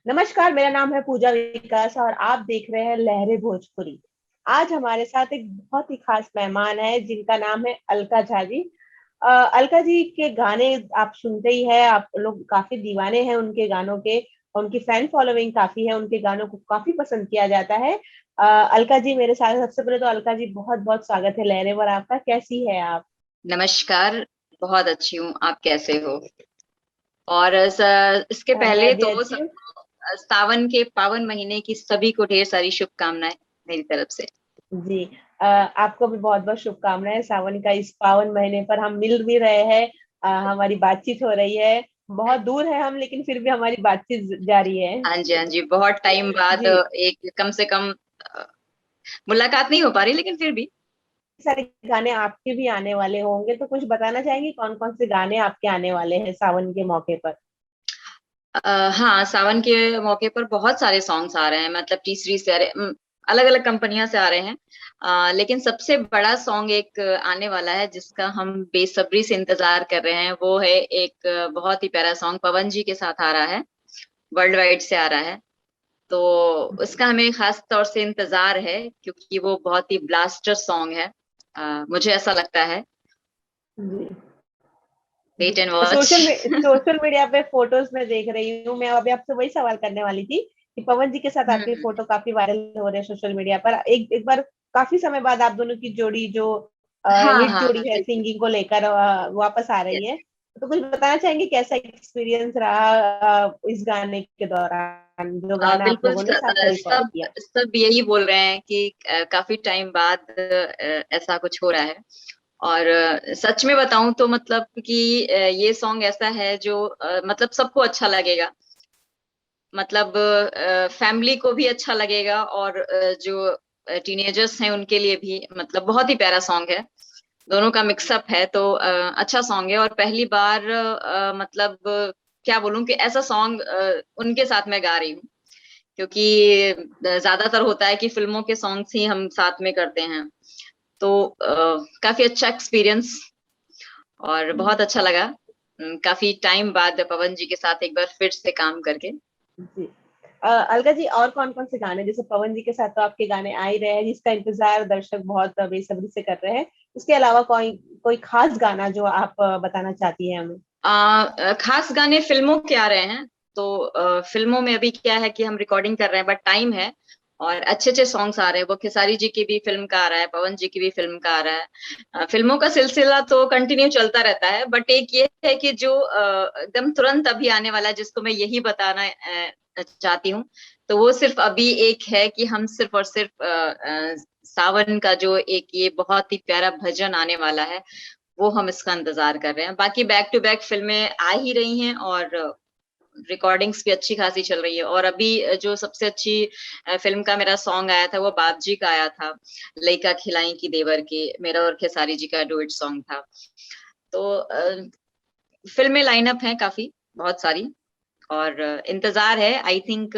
नमस्कार, मेरा नाम है पूजा विकास और आप देख रहे हैं लहरे भोजपुरी। आज हमारे साथ एक बहुत ही खास मेहमान है जिनका नाम है अलका झा जी। अलका जी के गाने आप सुनते ही हैं, आप लोग काफी दीवाने हैं उनके गानों के। उनकी फैन फॉलोइंग काफी है, उनके गानों को काफी पसंद किया जाता है। अलका जी मेरे साथ, सबसे पहले तो अलका जी बहुत बहुत स्वागत है लहरे पर आपका। कैसी है आप? नमस्कार। बहुत अच्छी हूँ, आप कैसे हो? और इसके मैं पहले भी तो अच्छी हूँ। सबको सावन के पावन महीने की सभी को ढेर सारी शुभकामनाएं मेरी तरफ से। जी। आपको भी बहुत बहुत शुभकामनाएं सावन का इस पावन महीने पर। हम मिल भी रहे हैं, हमारी बातचीत हो रही है। बहुत दूर है हम, लेकिन फिर भी हमारी बातचीत जारी है। हाँ जी, हाँ जी, बहुत टाइम बाद जी। एक कम से कम मुलाकात नहीं हो पा रही, लेकिन फिर भी। सारे गाने आपके भी आने वाले होंगे, तो कुछ बताना चाहेंगे कौन कौन से गाने आपके आने वाले हैं सावन के मौके पर? हाँ, सावन के मौके पर बहुत सारे सॉन्ग्स आ रहे हैं, मतलब तीसरी से अलग अलग कंपनियां से आ रहे हैं। लेकिन सबसे बड़ा सॉन्ग एक आने वाला है जिसका हम बेसब्री से इंतजार कर रहे हैं। वो है एक बहुत ही प्यारा सॉन्ग, पवन जी के साथ आ रहा है, वर्ल्ड वाइड से आ रहा है। तो उसका हमें खास तौर से इंतजार है, क्योंकि वो बहुत ही ब्लास्टर सॉन्ग है। मुझे ऐसा लगता है। जी। जी। Wait and watch. Social media पे फोटोज में देख रही हूँ, मैं अभी आपसे वही सवाल करने वाली थी कि पवन जी के साथ आपकी हम्म। फोटो काफी वायरल हो रहे हैं सोशल मीडिया पर। एक एक बार काफी समय बाद आप दोनों की जोड़ी जो हाँ हिट हाँ जोड़ी हाँ, है बिल्कुल। सिंगिंग को लेकर, वापस आ रही Yes. है। तो कुछ बताना चाहेंगे कैसा एक्सपीरियंस रहा इस गाने के दौरान, जो गाना आप बिल्कुल लोगों ने साथ में रिकॉर्ड सब किया? सब यही बोल रहे हैं कि काफी टाइम बाद ऐसा कुछ हो रहा है। और सच में बताऊं तो मतलब कि ये सॉन्ग ऐसा है जो मतलब सबको अच्छा लगेगा। मतलब फैमिली को भी अच्छा लगेगा, और जो टीनेजर्स हैं उनके लिए भी, मतलब बहुत ही प्यारा सॉन्ग है। दोनों का मिक्सअप है, तो अच्छा सॉन्ग है। और पहली बार मतलब क्या बोलूं कि ऐसा सॉन्ग उनके साथ मैं गा रही हूँ, क्योंकि ज्यादातर होता है कि फिल्मों के सॉन्ग्स ही हम साथ में करते हैं। तो काफी अच्छा एक्सपीरियंस और बहुत अच्छा लगा। काफी टाइम बाद पवन जी के साथ एक बार फिर से काम करके। जी। अलका जी, और कौन कौन से गाने, जैसे पवन जी के साथ तो आपके गाने आ ही रहे हैं जिसका इंतजार दर्शक बहुत बेसब्री से कर रहे हैं। उसके अलावा कोई कोई खास गाना जो आप बताना चाहती हैं हमें? खास गाने फिल्मों के आ रहे हैं। तो फिल्मों में अभी क्या है कि हम रिकॉर्डिंग कर रहे हैं, बट टाइम है। और अच्छे अच्छे सॉन्ग्स आ रहे हैं। वो खेसारी जी की भी फिल्म का आ रहा है, पवन जी की भी फिल्म का आ रहा है। फिल्मों का सिलसिला तो कंटिन्यू चलता रहता है, बट एक ये है कि जो एकदम तुरंत अभी आने वाला है, जिसको मैं यही बताना चाहती हूँ। तो वो सिर्फ अभी एक है कि हम सिर्फ और सिर्फ सावन का जो एक ये बहुत ही प्यारा भजन आने वाला है, वो हम इसका इंतजार कर रहे हैं। बाकी बैक टू बैक फिल्में आ ही रही हैं, और रिकॉर्डिंग्स भी अच्छी खासी चल रही है। और अभी जो सबसे अच्छी फिल्म का मेरा सॉन्ग आया था, वो बाबजी का आया था, लइका खिलाई की देवर के, मेरा और खेसारी जी का डुएट सॉन्ग था। तो फिल्में लाइनअप हैं काफी, बहुत सारी। और इंतजार है, आई थिंक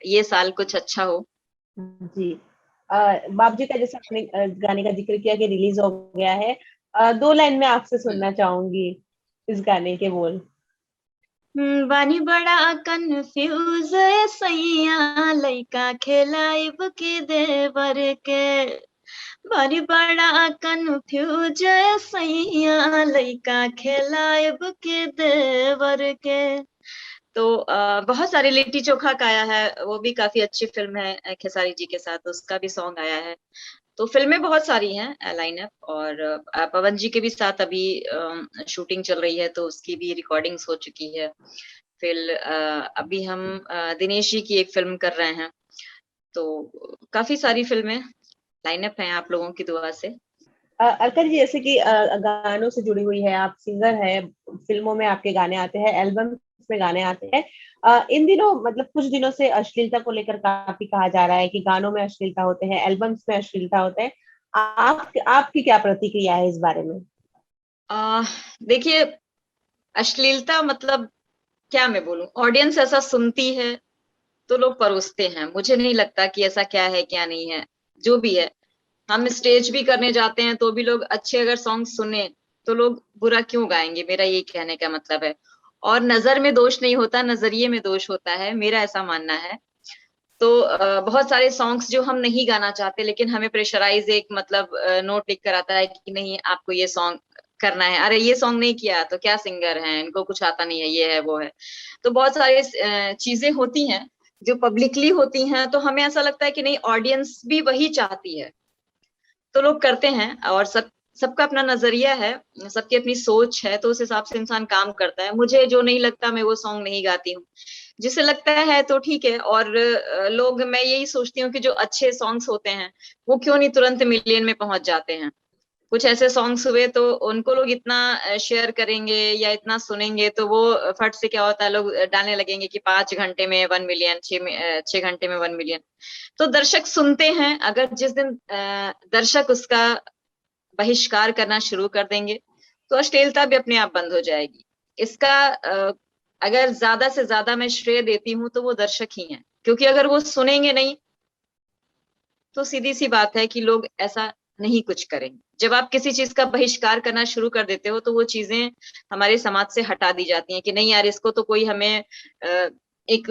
ये साल कुछ अच्छा हो। जी। बाबूजी का जैसे आपने गाने का जिक्र किया कि रिलीज हो गया है, दो लाइन में आपसे हम्म। सुनना चाहूंगी इस गाने के बोल। बानी बड़ा कंफ्यूज सैया, लइका खेलाइब के देवर के। बारी बड़ा कंफ्यूज सैया, लइका खेलाइब के देवर के। तो बहुत सारे, लिट्टी चोखा का आया है, वो भी काफी अच्छी फिल्म है, खेसारी जी के साथ उसका भी सॉन्ग आया है। तो फिल्में बहुत सारी हैं लाइनअप। और पवन जी के भी साथ अभी शूटिंग चल रही है, तो उसकी भी रिकॉर्डिंग्स हो चुकी है। फिर अभी हम दिनेश जी की एक फिल्म कर रहे हैं। तो काफी सारी फिल्में लाइनअप हैं, आप लोगों की दुआ से। अलका जी, जैसे कि गानों से जुड़ी हुई है, आप सिंगर है, फिल्मों में आपके गाने आते हैं, एल्बम में गाने आते हैं। इन दिनों मतलब कुछ दिनों से अश्लीलता को लेकर काफी कहा जा रहा है कि गानों में अश्लीलता होते हैं, एल्बम्स में अश्लीलता होते हैं। आपकी क्या प्रतिक्रिया है इस बारे में? आ, देखिए, अश्लीलता मतलब क्या मैं बोलूं, ऑडियंस ऐसा सुनती है तो लोग परोसते हैं। मुझे नहीं लगता कि ऐसा क्या है क्या नहीं है, जो भी है। हम स्टेज भी करने जाते हैं तो भी लोग अच्छे अगर सॉन्ग सुने तो लोग बुरा क्यों गाएंगे, मेरा ये कहने का मतलब है। और नजर में दोष नहीं होता, नजरिए में दोष होता है, मेरा ऐसा मानना है। तो बहुत सारे सॉन्ग्स जो हम नहीं गाना चाहते, लेकिन हमें प्रेशराइज एक मतलब नोट लिख कर आता है कि नहीं आपको ये सॉन्ग करना है। अरे ये सॉन्ग नहीं किया तो क्या सिंगर हैं, इनको कुछ आता नहीं है, ये है वो है। तो बहुत सारी चीजें होती हैं जो पब्लिकली होती हैं, तो हमें ऐसा लगता है कि नहीं ऑडियंस भी वही चाहती है, तो लोग करते हैं। और सबका अपना नजरिया है, सबकी अपनी सोच है, तो उस हिसाब से इंसान काम करता है। मुझे जो नहीं लगता मैं वो सॉन्ग नहीं गाती हूँ, जिसे लगता है तो ठीक है। और लोग, मैं यही सोचती हूँ कि जो अच्छे सॉन्ग्स होते हैं वो क्यों नहीं तुरंत मिलियन में पहुंच जाते हैं। कुछ ऐसे सॉन्ग्स हुए तो उनको लोग इतना शेयर करेंगे या इतना सुनेंगे, तो वो फट से क्या होता है, लोग डालने लगेंगे कि 5 घंटे में 1 मिलियन, 6 घंटे में 1 मिलियन। तो दर्शक सुनते हैं। अगर जिस दिन दर्शक उसका बहिष्कार करना शुरू कर देंगे, तो अश्लीलता भी अपने आप बंद हो जाएगी। इसका अगर ज्यादा से ज्यादा मैं श्रेय देती हूँ तो वो दर्शक ही हैं, क्योंकि अगर वो सुनेंगे नहीं तो सीधी सी बात है कि लोग ऐसा नहीं कुछ करेंगे। जब आप किसी चीज का बहिष्कार करना शुरू कर देते हो तो वो चीजें हमारे समाज से हटा दी जाती हैं कि नहीं यार, इसको तो कोई हमें एक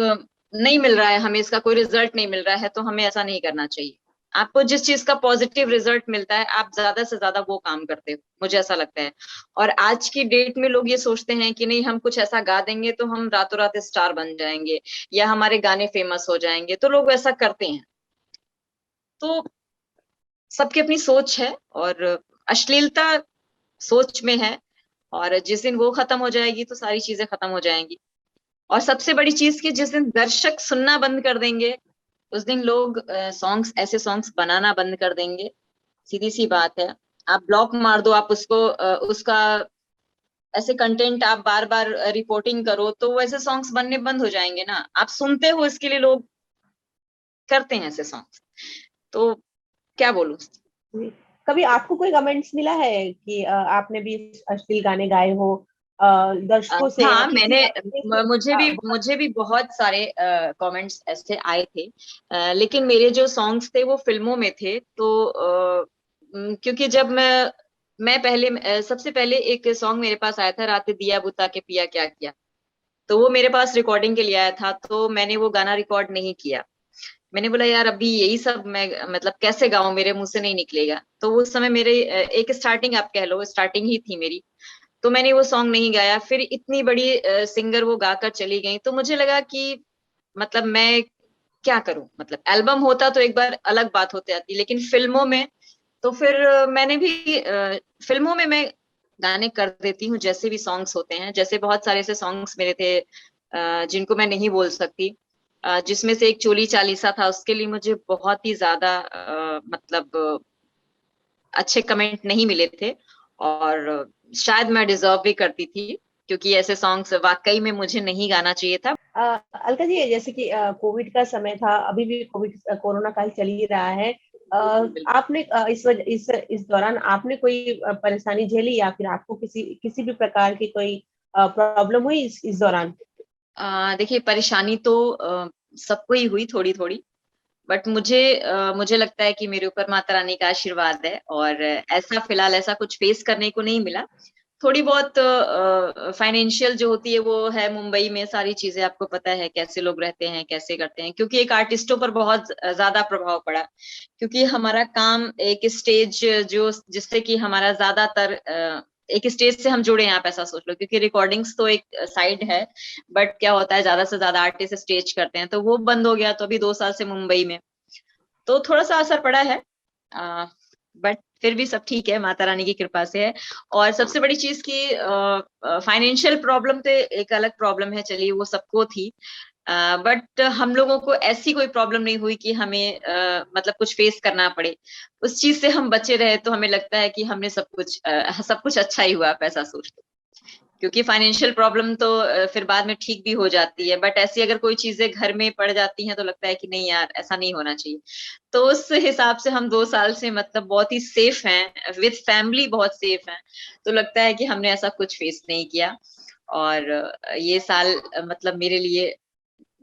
नहीं मिल रहा है, हमें इसका कोई रिजल्ट नहीं मिल रहा है, तो हमें ऐसा नहीं करना चाहिए। आपको जिस चीज का पॉजिटिव रिजल्ट मिलता है, आप ज्यादा से ज्यादा वो काम करते हो, मुझे ऐसा लगता है। और आज की डेट में लोग ये सोचते हैं कि नहीं, हम कुछ ऐसा गा देंगे तो हम रातों रात स्टार बन जाएंगे या हमारे गाने फेमस हो जाएंगे, तो लोग ऐसा करते हैं। तो सबकी अपनी सोच है, और अश्लीलता सोच में है, और जिस दिन वो खत्म हो जाएगी तो सारी चीजें खत्म हो जाएंगी। और सबसे बड़ी चीज कि जिस दिन दर्शक सुनना बंद कर देंगे, उस दिन लोग सॉन्ग्स, ऐसे सॉन्ग्स बनाना बंद कर देंगे। सीधी सी बात है। आप ब्लॉक मार दो, आप उसको उसका ऐसे कंटेंट आप बार बार रिपोर्टिंग करो, तो वैसे सॉन्ग्स बनने बंद हो जाएंगे ना। आप सुनते हो इसके लिए लोग करते हैं ऐसे सॉन्ग्स। तो क्या बोलूं। जी। कभी आपको कोई कमेंट्स मिला है कि आपने भी अश्लील गाने गाए हो दर्शकों से या हाँ, किसी अपने से? मुझे भी बहुत सारे कमेंट्स ऐसे आए थे। लेकिन मेरे जो सॉन्ग्स थे वो फिल्मों में थे, तो क्योंकि जब मैं पहले सबसे पहले एक सॉन्ग मेरे पास आया था, रात दिया बुता के पिया क्या किया। तो वो मेरे पास रिकॉर्डिंग के लिए आया था, तो मैंने वो गाना रिकॉर्ड नहीं किया। मैंने बोला यार अभी यही सब मैं मतलब कैसे गाऊं, मेरे मुंह से नहीं निकलेगा। तो उस समय मेरे एक स्टार्टिंग, आप कह लो स्टार्टिंग ही थी मेरी। तो मैंने वो सॉन्ग नहीं गाया। फिर इतनी बड़ी सिंगर वो गाकर चली गई, तो मुझे लगा कि मतलब मैं क्या करूं। मतलब एल्बम होता तो एक बार अलग बात होती आती, लेकिन फिल्मों में तो फिर मैंने भी फिल्मों में मैं गाने कर देती हूँ, जैसे भी सॉन्ग्स होते हैं। जैसे बहुत सारे ऐसे सॉन्ग्स मेरे थे जिनको मैं नहीं बोल सकती। जिसमें से एक चोली चालीसा था, उसके लिए मुझे बहुत ही ज्यादा मतलब अच्छे कमेंट नहीं मिले थे, और शायद मैं डिजर्व भी करती थी, क्योंकि ऐसे सॉन्ग्स वाकई में मुझे नहीं गाना चाहिए था। अलका जी, जैसे कि कोविड का समय था, अभी भी कोविड कोरोना काल चल ही रहा है। बिल्कुल बिल्कुल। आपने इस दौरान आपने कोई परेशानी झेली या फिर आपको किसी किसी भी प्रकार की कोई प्रॉब्लम हुई इस दौरान? देखिए, परेशानी तो सबको ही हुई थोड़ी थोड़ी, बट मुझे लगता है कि मेरे ऊपर माता रानी का आशीर्वाद है, और ऐसा फिलहाल ऐसा कुछ फेस करने को नहीं मिला। थोड़ी बहुत फाइनेंशियल जो होती है वो है, मुंबई में सारी चीजें आपको पता है कैसे लोग रहते हैं, कैसे करते हैं, क्योंकि एक आर्टिस्टों पर बहुत ज्यादा प्रभाव पड़ा। क्योंकि हमारा काम एक स्टेज जो जिससे कि हमारा ज्यादातर एक स्टेज से हम जुड़े हैं, आप ऐसा सोच लो। क्योंकि रिकॉर्डिंग्स तो एक साइड है, बट क्या होता है ज्यादा से ज्यादा आर्टिस्ट स्टेज करते हैं, तो वो बंद हो गया। तो अभी 2 साल से मुंबई में, तो थोड़ा सा असर पड़ा है। बट फिर भी सब ठीक है, माता रानी की कृपा से है। और सबसे बड़ी चीज की फाइनेंशियल प्रॉब्लम तो एक अलग प्रॉब्लम है, चलिए वो सबको थी। बट हम लोगों को ऐसी कोई प्रॉब्लम नहीं हुई कि हमें मतलब कुछ फेस करना पड़े। उस चीज से हम बचे रहे, तो हमें लगता है कि हमने सब कुछ अच्छा ही हुआ, आप ऐसा सोच लो। क्योंकि फाइनेंशियल प्रॉब्लम तो फिर बाद में ठीक भी हो जाती है, बट ऐसी अगर कोई चीजें घर में पड़ जाती हैं तो लगता है कि नहीं यार, ऐसा नहीं होना चाहिए। तो उस हिसाब से हम 2 साल से मतलब बहुत ही सेफ हैं, विद फैमिली बहुत सेफ हैं। तो लगता है कि हमने ऐसा कुछ फेस नहीं किया। और ये साल मतलब मेरे लिए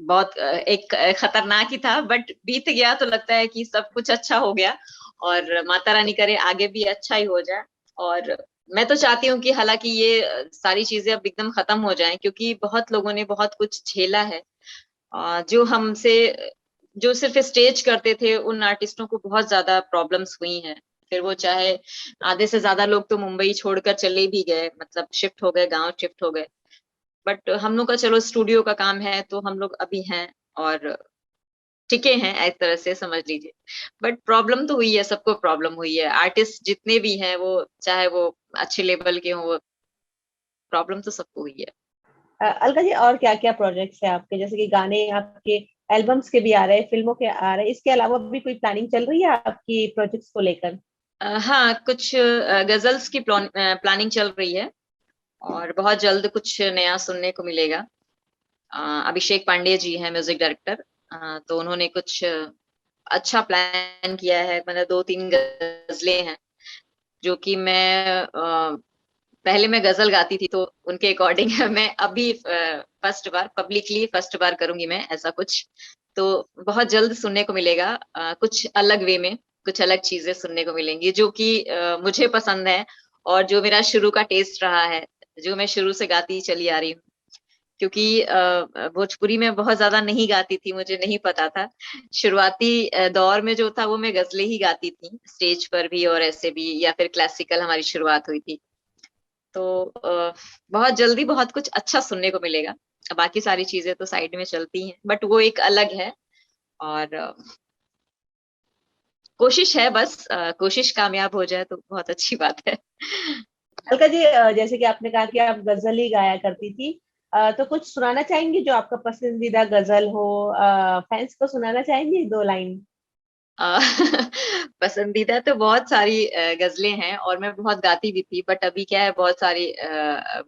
बहुत एक खतरनाक ही था, बट बीत गया, तो लगता है कि सब कुछ अच्छा हो गया। और माता रानी करे आगे भी अच्छा ही हो जाए। और मैं तो चाहती हूँ कि हालांकि ये सारी चीजें अब एकदम खत्म हो जाएं, क्योंकि बहुत लोगों ने बहुत कुछ झेला है। जो हमसे जो सिर्फ स्टेज करते थे, उन आर्टिस्टों को बहुत ज्यादा प्रॉब्लम्स हुई हैं। फिर वो चाहे आधे से ज्यादा लोग तो मुंबई छोड़कर चले भी गए, मतलब शिफ्ट हो गए, गांव शिफ्ट हो गए। बट हम लोग का चलो स्टूडियो का काम है, तो हम लोग अभी हैं और टिके हैं, एक तरह से समझ लीजिए। बट प्रॉब्लम तो हुई है, सबको प्रॉब्लम हुई है, आर्टिस्ट जितने भी हैं, वो चाहे वो अच्छे लेवल के हों, प्रॉब्लम तो सबको हुई है। अलका जी, और क्या क्या प्रोजेक्ट्स है आपके? जैसे कि गाने आपके, एल्बम्स के भी आ रहे हैं, फिल्मों के आ रहे हैं, इसके अलावा भी कोई प्लानिंग चल रही है आपकी प्रोजेक्ट्स को लेकर? हाँ, कुछ गजल्स की प्लानिंग चल रही है, और बहुत जल्द कुछ नया सुनने को मिलेगा। अभिषेक पांडे जी हैं म्यूजिक डायरेक्टर, तो उन्होंने कुछ अच्छा प्लान किया है। मतलब 2-3 गजलें हैं जो कि पहले मैं गजल गाती थी, तो उनके अकॉर्डिंग मैं अभी फर्स्ट बार पब्लिकली फर्स्ट बार करूंगी मैं ऐसा कुछ। तो बहुत जल्द सुनने को मिलेगा, कुछ अलग वे में, कुछ अलग चीजें सुनने को मिलेंगी जो कि मुझे पसंद है, और जो मेरा शुरू का टेस्ट रहा है, जो मैं शुरू से गाती चली आ रही हूँ। क्योंकि भोजपुरी में बहुत ज्यादा नहीं गाती थी, मुझे नहीं पता था। शुरुआती दौर में जो था वो मैं गजलें ही गाती थी, स्टेज पर भी और ऐसे भी, या फिर क्लासिकल हमारी शुरुआत हुई थी। तो बहुत जल्दी बहुत कुछ अच्छा सुनने को मिलेगा। बाकी सारी चीजें तो साइड में चलती हैं, बट वो एक अलग है। और कोशिश है बस, कोशिश कामयाब हो जाए तो बहुत अच्छी बात है। अलका जी, जैसे कि आपने कहा कि आप गजल ही गाया करती थी, तो कुछ सुनाना चाहेंगी जो आपका पसंदीदा गजल हो? फैंस को सुनाना चाहेंगी 2 लाइन? अ, पसंदीदा तो बहुत सारी गजलें हैं, और मैं बहुत गाती भी थी। बट अभी क्या है, बहुत सारी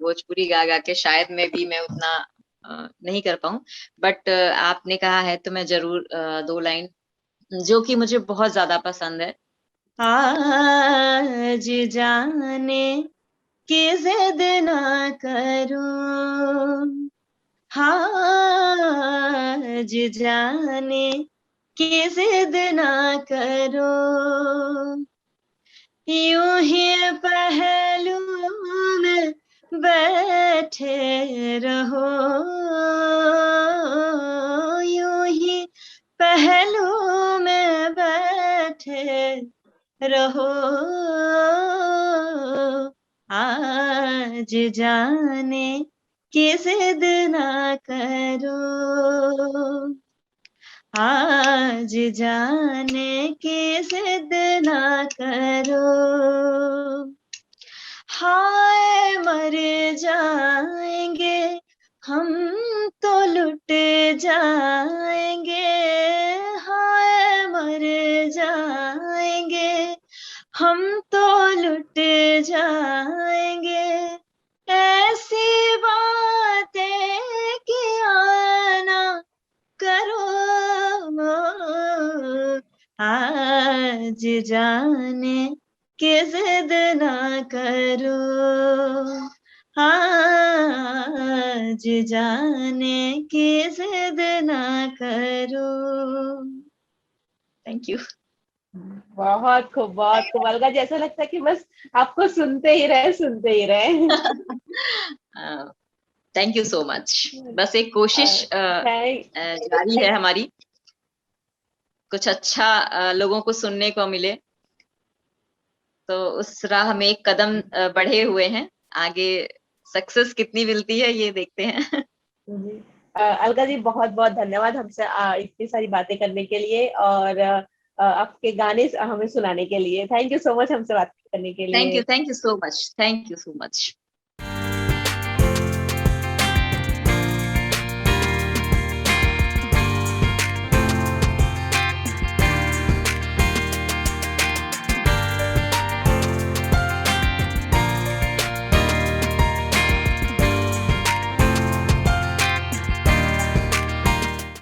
भोजपुरी गा गा के शायद में भी मैं उतना नहीं कर पाऊं। बट आपने कहा है तो मैं जरूर 2 लाइन जो कि मुझे बहुत ज्यादा पसंद है। आज जाने की जिद ना करूं, आज जाने की जिद ना करो, यूं ही पहलू में बैठे रहो, यूं ही पहलू में बैठे रहो, आज जाने की जिद ना करो, आज जाने की जिद ना करो, हाय मर जाएंगे हम तो लुट जाएंगे, हाय मर जाएंगे हम तो लुट जाएंगे, ऐसी बातें किया ना करो, आज जाने की जिद ना करो, आज जाने की जिद ना करो। Thank you. बहुत खूब, बहुत खूब अलका जी, ऐसा लगता है कि बस आपको सुनते ही रहे, सुनते ही रहे। Thank you so much. बस एक कोशिश थैंक जारी है हमारी, कुछ अच्छा लोगों को सुनने को मिले, तो उस राह में एक कदम बढ़े हुए हैं। आगे सक्सेस कितनी मिलती है ये देखते हैं। जी। अलका जी, बहुत बहुत धन्यवाद हमसे इतनी सारी बातें करने के लिए, और आपके गाने हमें सुनाने के लिए। थैंक यू सो मच हमसे बात करने के लिए। Thank you so much, thank you so much.